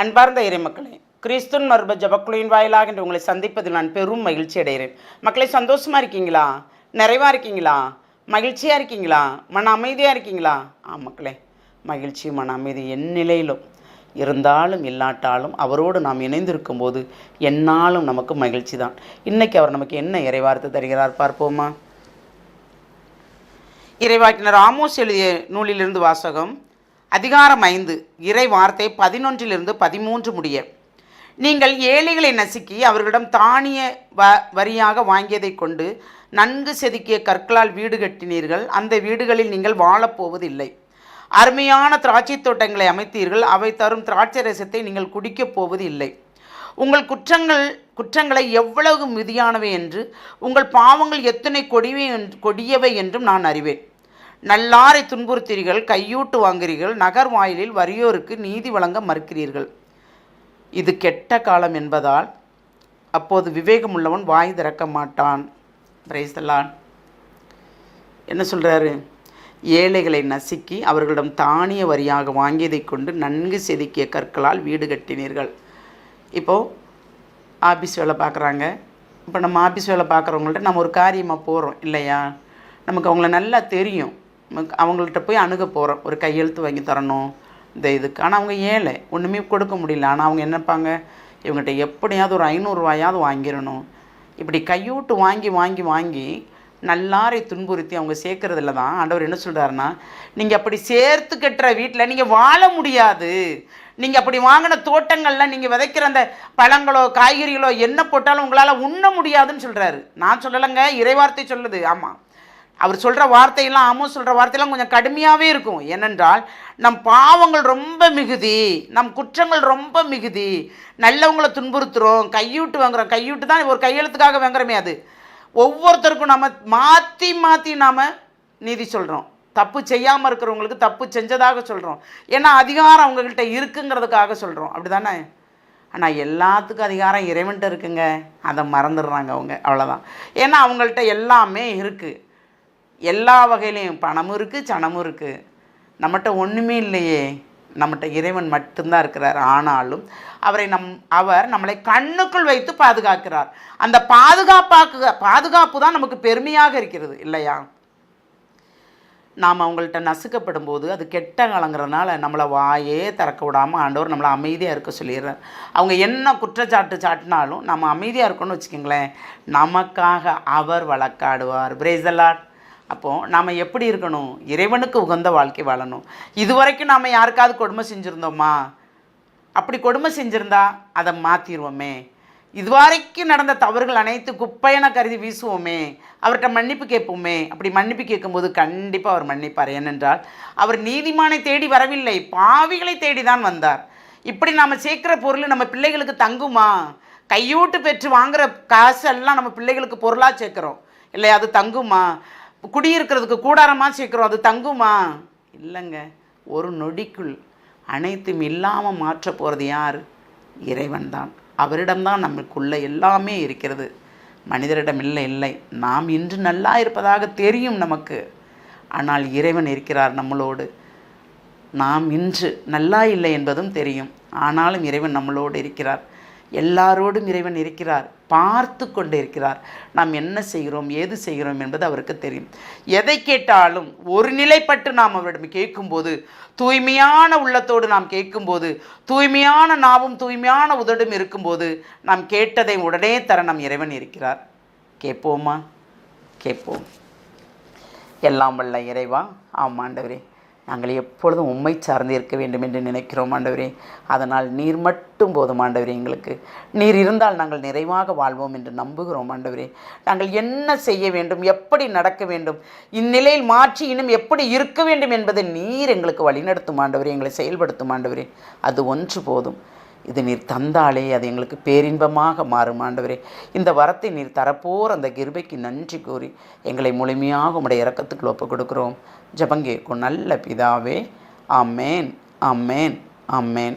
அன்பார்ந்த இறைமக்களே, கிறிஸ்துவின் மறுப ஜபக்குழுவின் வாயிலாக என்று உங்களை சந்திப்பதில் நான் பெரும் மகிழ்ச்சி அடைகிறேன். மக்களை, சந்தோஷமாக இருக்கீங்களா? நிறைவாக இருக்கீங்களா? மகிழ்ச்சியாக இருக்கீங்களா? மன அமைதியாக இருக்கீங்களா? மக்களே, மகிழ்ச்சி மன அமைதி என் நிலையிலும் இருந்தாலும் இல்லாட்டாலும் அவரோடு நாம் இணைந்திருக்கும் போது என்னாலும் நமக்கு மகிழ்ச்சி தான். இன்றைக்கி அவர் நமக்கு என்ன இறைவார்த்தை தருகிறார் பார்ப்போமா? இறைவாக்கினர் ஆமோஸ் எழுதிய நூலிலிருந்து வாசகம், அதிகாரம் 5, இறை வார்த்தை 11 13 முடிய. நீங்கள் ஏழைகளை நசுக்கி அவர்களிடம் தானிய வரியாக வாங்கியதை கொண்டு நன்கு செதுக்கிய கற்களால் வீடு கட்டினீர்கள். அந்த வீடுகளில் நீங்கள் வாழப்போவதில்லை. அருமையான திராட்சை தோட்டங்களை அமைத்தீர்கள். அவை தரும் திராட்சை ரசத்தை நீங்கள் குடிக்கப் போவது இல்லை. உங்கள் குற்றங்களை எவ்வளவு மிதியானவை என்று, உங்கள் பாவங்கள் எத்தனை கொடியவை என்றும் நான் அறிவேன். நல்லாரை துன்புறுத்தீர்கள், கையூட்டு வாங்குகிறீர்கள், நகர் வாயிலில் வறியோருக்கு நீதி வழங்க மறுக்கிறீர்கள். இது கெட்ட காலம் என்பதால் அப்போது விவேகமுள்ளவன் வாய் திறக்க மாட்டான். Praise the Lord. என்ன சொல்கிறாரு? ஏழைகளை நசுக்கி அவர்களிடம் தானிய வரியாக வாங்கியதை கொண்டு நன்கு செதுக்கிய கற்களால் வீடு கட்டினீர்கள். இப்போது ஆஃபீஸ் வேலை பார்க்குறாங்க. இப்போ நம்ம ஆஃபீஸ் வேலை பார்க்குறவங்கள்ட்ட நம்ம ஒரு காரியமாக போகிறோம் இல்லையா? நமக்கு அவங்கள நல்லா தெரியும். அவங்கள்ட்ட போய் அணுக போகிறோம், ஒரு கையெழுத்து வாங்கி தரணும் இந்த இதுக்கு. ஆனால் அவங்க ஏழை, ஒன்றுமே கொடுக்க முடியல. ஆனால் அவங்க என்னப்பாங்க, இவங்ககிட்ட எப்படியாவது ஒரு 500 ரூபாயாவது வாங்கிடணும். இப்படி கையூட்டு வாங்கி வாங்கி வாங்கி நல்லாரை துன்புறுத்தி அவங்க சேர்க்கறதில்ல தான் ஆண்டவர் என்ன சொல்கிறாருன்னா, நீங்கள் அப்படி சேர்த்து கட்டுற வீட்டில் நீங்கள் வாழ முடியாது. நீங்கள் அப்படி வாங்கின தோட்டங்களில் நீங்கள் விதைக்கிற அந்த பழங்களோ காய்கறிகளோ என்ன போட்டாலும் உங்களால் உண்ண முடியாதுன்னு சொல்கிறாரு. நான் சொல்லலைங்க, இறைவார்த்தை சொல்லுது. ஆமாம், அவர் சொல்கிற வார்த்தையெல்லாம், ஆமோஸ் சொல்கிற வார்த்தையெல்லாம் கொஞ்சம் கடுமையாகவே இருக்கும். ஏனென்றால் நம் பாவங்கள் ரொம்ப மிகுதி, நம் குற்றங்கள் ரொம்ப மிகுதி. நல்லவங்களை துன்புறுத்துகிறோம், கையூட்டு வாங்குகிறோம். கையூட்டு தான் ஒரு கையெழுத்துக்காக வாங்குறமே. அது ஒவ்வொருத்தருக்கும் நம்ம மாற்றி மாற்றி நாம் நீதி சொல்கிறோம். தப்பு செய்யாமல் இருக்கிறவங்களுக்கு தப்பு செஞ்சதாக சொல்கிறோம். ஏன்னா அதிகாரம் அவங்கக்கிட்ட இருக்குங்கிறதுக்காக சொல்கிறோம். அப்படி தானே? ஆனால் எல்லாத்துக்கும் அதிகாரம் இறைவன்கிட்ட இருக்குங்க. அதை மறந்துடுறாங்க அவங்க, அவ்வளோதான். ஏன்னா அவங்கள்ட்ட எல்லாமே இருக்குது. எல்லா வகையிலையும் பணமும் இருக்குது, சனமும் இருக்குது. நம்மகிட்ட ஒன்றுமே இல்லையே. நம்மகிட்ட இறைவன் மட்டும்தான் இருக்கிறார். ஆனாலும் அவர் நம்மளை கண்ணுக்குள் வைத்து பாதுகாக்கிறார். அந்த பாதுகாப்பு தான் நமக்கு பெருமையாக இருக்கிறது இல்லையா? நாம் அவங்கள்ட்ட நசுக்கப்படும் போது அது கெட்ட காலங்கிறதுனால நம்மளை வாயே திறக்க விடாமல் ஆண்டவர் நம்மளை அமைதியாக இருக்க சொல்லிடுறார். அவங்க என்ன குற்றச்சாட்டு சாட்டினாலும் நம்ம அமைதியாக இருக்கணும்னு வச்சுக்கோங்களேன், நமக்காக அவர் வழக்காடுவார். Praise the Lord. அப்போது நாம் எப்படி இருக்கணும்? இறைவனுக்கு உகந்த வாழ்க்கை வாழணும். இதுவரைக்கும் நாம் யாருக்காவது கொடுமை செஞ்சுருந்தோமா? அப்படி கொடுமை செஞ்சுருந்தா அதை மாற்றிடுவோமே. இதுவரைக்கும் நடந்த தவறுகள் அனைத்து குப்பையென கருதி வீசுவோமே. அவர்கிட்ட மன்னிப்பு கேட்போமே. அப்படி மன்னிப்பு கேட்கும்போது கண்டிப்பாக அவர் மன்னிப்பார். ஏனென்றால் அவர் நீதிமானை தேடி வரவில்லை, பாவிகளை தேடி தான் வந்தார். இப்படி நாம் சேர்க்குற பொருள் நம்ம பிள்ளைகளுக்கு தங்குமா? கையூட்டு பெற்று வாங்குகிற காசெல்லாம் நம்ம பிள்ளைகளுக்கு பொருளாக சேர்க்குறோம் இல்லையா? அது தங்குமா? குடியிருக்கிறதுக்கு கூடாரமாக சேர்க்குறோம், அது தங்குமா? இல்லைங்க. ஒரு நொடிக்குள் அனைத்தும் இல்லாமல் மாற்ற போகிறது யார்? இறைவன் தான். அவரிடம்தான் நமக்குள்ள எல்லாமே இருக்கிறது. மனிதரிடம் இல்லை. நாம் இன்று நல்லா இருப்பதாக தெரியும் நமக்கு. ஆனால் இறைவன் இருக்கிறார் நம்மளோடு. நாம் இன்று நல்லா இல்லை என்பதும் தெரியும். ஆனாலும் இறைவன் நம்மளோடு இருக்கிறார். எல்லாரோடும் இறைவன் இருக்கிறார், பார்த்து கொண்டு இருக்கிறார். நாம் என்ன செய்கிறோம், ஏது செய்கிறோம் என்பது அவருக்கு தெரியும். எதை கேட்டாலும் ஒரு நிலைப்பட்டு நாம் அவரிடம் கேட்கும்போது, தூய்மையான உள்ளத்தோடு நாம் கேட்கும்போது, தூய்மையான நாவும் தூய்மையான உதடும் இருக்கும்போது, நாம் கேட்டதை உடனே தர நம் இறைவன் இருக்கிறார். கேட்போமா? கேட்போம். எல்லாம் வல்ல இறைவா, ஆண்டவரே, நாங்கள் எப்பொழுதும் உம்மை சார்ந்து இருக்க வேண்டும் என்று நினைக்கிறோம் ஆண்டவரே. அதனால் நீர் மட்டும் போதும் ஆண்டவரே. எங்களுக்கு நீர் இருந்தால் நாங்கள் நிறைவாக வாழ்வோம் என்று நம்புகிறோம் ஆண்டவரே. நாங்கள் என்ன செய்ய வேண்டும், எப்படி நடக்க வேண்டும், இந்நிலையில் மாற்றி இன்னும் எப்படி இருக்க வேண்டும் என்பதை நீர் எங்களுக்கு வழிநடத்தும் ஆண்டவரே. எங்களை செயல்படுத்தும் ஆண்டவரே. அது ஒன்று போதும். இது நீர் தந்தாலே அது எங்களுக்கு பேரின்பமாக மாறும் ஆண்டவரே. இந்த வரத்தை நீர் தரப்போர் அந்த கிருபைக்கு நன்றி கூறி எங்களை முழுமையாக உம்முடைய இரக்கத்துக்கு ஒப்புக் கொடுக்கிறோம். ஜெபங்கேற்கும் நல்ல பிதாவே. ஆமேன், ஆமேன், ஆமேன்.